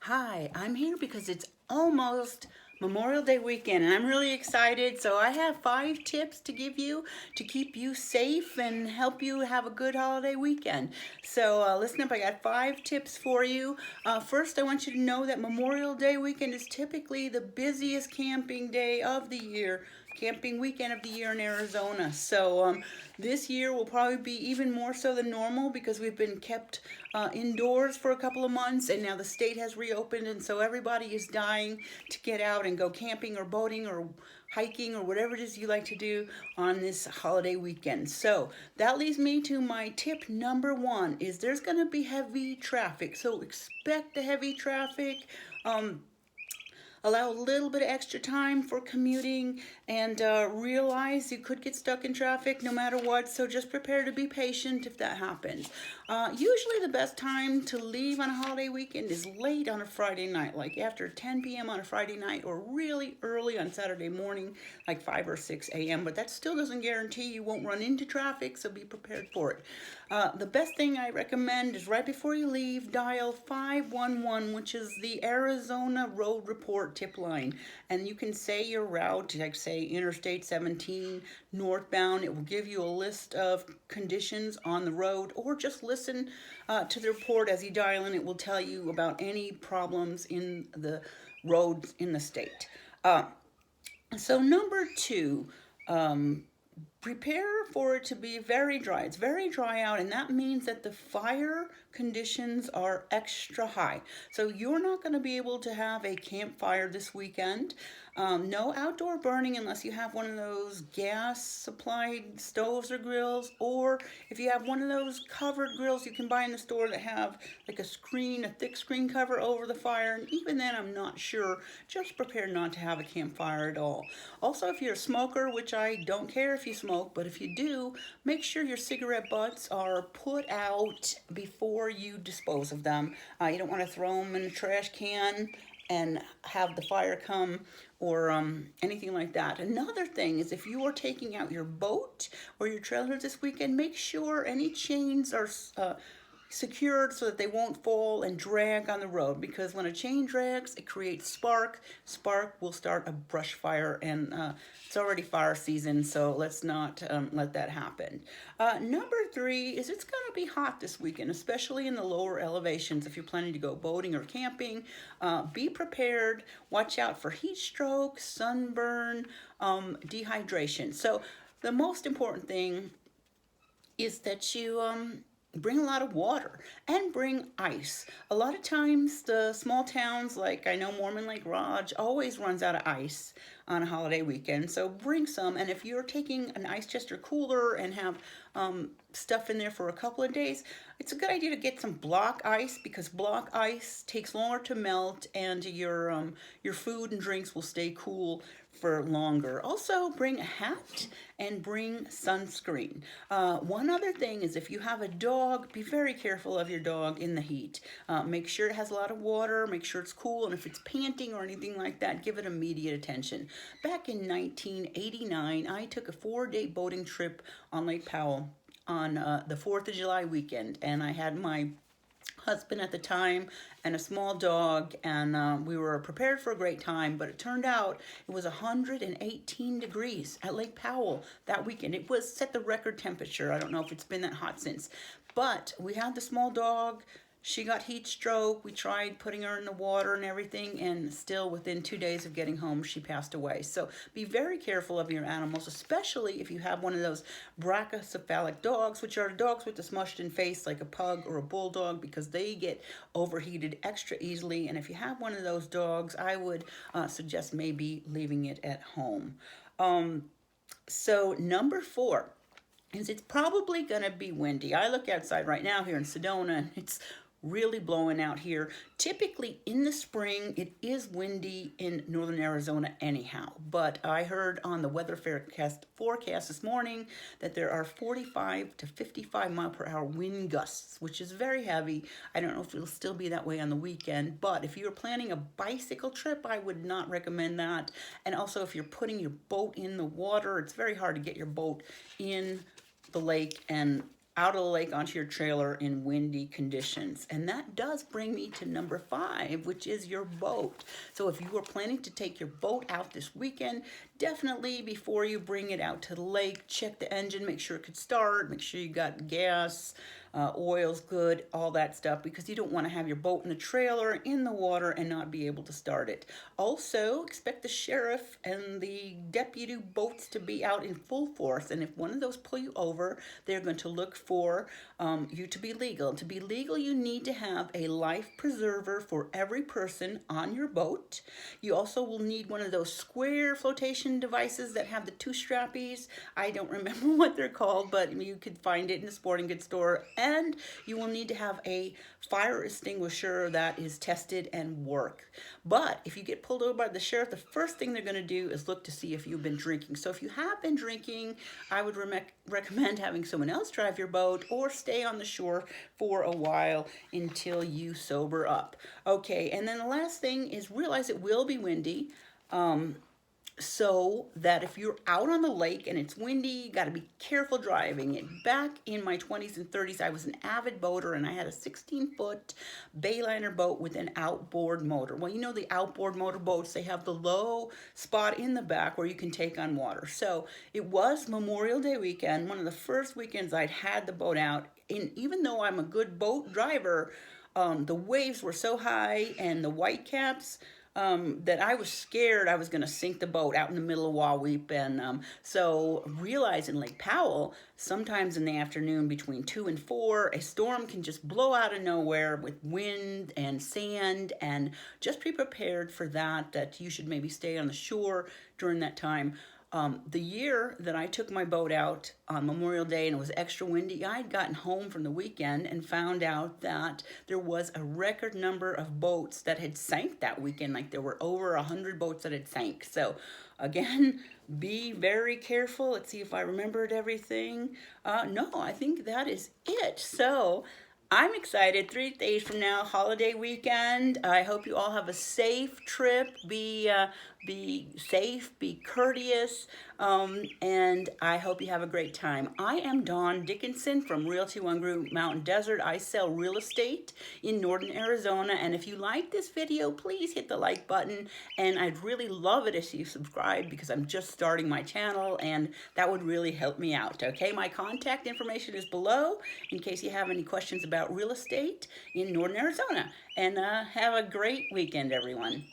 Hi, I'm here because it's almost Memorial Day weekend and I'm really excited. So I have 5 tips to give you to keep you safe and help you have a good holiday weekend. So listen up, I got 5 tips for you. First, I want you to know that Memorial Day weekend is typically the busiest camping day of the year. Camping weekend of the year in Arizona. So this year will probably be even more so than normal because we've been kept indoors for a couple of months and now the state has reopened, and so everybody is dying to get out and go camping or boating or hiking or whatever it is you like to do on this holiday weekend. So that leads me to my tip number 1 is there's going to be heavy traffic. So expect the heavy traffic. Allow a little bit of extra time for commuting, and realize you could get stuck in traffic no matter what, so just prepare to be patient if that happens. Usually the best time to leave on a holiday weekend is late on a Friday night, like after 10 p.m. on a Friday night, or really early on Saturday morning, like 5 or 6 a.m., but that still doesn't guarantee you won't run into traffic, so be prepared for it. The best thing I recommend is right before you leave, dial 511, which is the Arizona Road Report tip line. And you can say your route, like say Interstate 17 northbound. It will give you a list of conditions on the road, or just listen to the report as you dial in. It will tell you about any problems in the roads in the state. So number 2, prepare for it to be very dry. It's very dry out, and that means that the fire conditions are extra high. So you're not going to be able to have a campfire this weekend. No outdoor burning unless you have one of those gas supplied stoves or grills, or if you have one of those covered grills you can buy in the store that have like a thick screen cover over the fire. And even then, I'm not sure. Just prepare not to have a campfire at all. Also, if you're a smoker, which I don't care if you smoke, but if you do, make sure your cigarette butts are put out before you dispose of them. You don't want to throw them in a trash can and have the fire come, or anything like that. Another thing is, if you are taking out your boat or your trailer this weekend, make sure any chains are secured so that they won't fall and drag on the road, because when a chain drags, it creates spark. Spark will start a brush fire, and it's already fire season, so let's not let that happen. Number 3 is it's going to be hot this weekend, especially in the lower elevations. If you're planning to go boating or camping, be prepared. Watch out for heat stroke, sunburn, dehydration. So the most important thing is that you bring a lot of water and bring ice. A lot of times the small towns, like I know Mormon Lake Lodge always runs out of ice on a holiday weekend, so bring some. And if you're taking an ice chest or cooler and have stuff in there for a couple of days, it's a good idea to get some block ice, because block ice takes longer to melt, and your food and drinks will stay cool for longer. Also, bring a hat and bring sunscreen. One other thing is, if you have a dog, be very careful of your dog in the heat. Make sure it has a lot of water, make sure it's cool, and if it's panting or anything like that, give it immediate attention. Back in 1989, I took a 4-day boating trip on Lake Powell on the 4th of July weekend, and I had my husband at the time and a small dog, and we were prepared for a great time. But it turned out it was 118 degrees at Lake Powell that weekend. It was set the record temperature. I don't know if it's been that hot since, but we had the small dog. She got heat stroke. We tried putting her in the water and everything, and still within 2 days of getting home, she passed away. So be very careful of your animals, especially if you have one of those brachycephalic dogs, which are dogs with a smushed in face like a pug or a bulldog, because they get overheated extra easily. And if you have one of those dogs, I would suggest maybe leaving it at home. So number 4 is it's probably going to be windy. I look outside right now here in Sedona, and it's really blowing out here. Typically in the spring, it is windy in northern Arizona anyhow, but I heard on the weather forecast this morning that there are 45 to 55 mile per hour wind gusts, which is very heavy. I don't know if it'll still be that way on the weekend, but if you're planning a bicycle trip, I would not recommend that. And also, if you're putting your boat in the water, it's very hard to get your boat in the lake and out of the lake onto your trailer in windy conditions. And that does bring me to number 5, which is your boat. So if you are planning to take your boat out this weekend, definitely before you bring it out to the lake, check the engine, make sure it could start, make sure you got gas, oil's good, all that stuff, because you don't want to have your boat in the trailer in the water and not be able to start it. Also, expect the sheriff and the deputy boats to be out in full force, and if one of those pull you over, they're going to look for you to be legal. To be legal, you need to have a life preserver for every person on your boat. You also will need one of those square flotation devices that have the 2 strappies. I don't remember what they're called, but you could find it in the sporting goods store. And you will need to have a fire extinguisher that is tested and work. But if you get pulled over by the sheriff, the first thing they're going to do is look to see if you've been drinking. So if you have been drinking, I would recommend having someone else drive your boat or stay on the shore for a while until you sober up. Okay, and then the last thing is realize it will be windy. So that if you're out on the lake and it's windy, you got to be careful driving it. Back in my 20s and 30s, I was an avid boater, and I had a 16-foot Bayliner boat with an outboard motor. Well, you know the outboard motor boats, they have the low spot in the back where you can take on water. So it was Memorial Day weekend, one of the first weekends I'd had the boat out. And even though I'm a good boat driver, the waves were so high and the whitecaps, that I was scared I was going to sink the boat out in the middle of Waweep. And so realize in Lake Powell, sometimes in the afternoon between 2 and 4, a storm can just blow out of nowhere with wind and sand, and just be prepared for that, that you should maybe stay on the shore during that time. The year that I took my boat out on Memorial Day and it was extra windy, I had gotten home from the weekend and found out that there was a record number of boats that had sank that weekend. Like there were over 100 boats that had sank. So again, be very careful. Let's see if I remembered everything. No, I think that is it. So I'm excited. 3 days from now, holiday weekend. I hope you all have a safe trip. Be safe, be courteous, and I hope you have a great time. I am Dawn Dickenson from Realty One Group Mountain Desert. I sell real estate in northern Arizona, and if you like this video, please hit the like button, and I'd really love it if you subscribe, because I'm just starting my channel, and that would really help me out, okay? My contact information is below in case you have any questions about real estate in northern Arizona, and have a great weekend, everyone.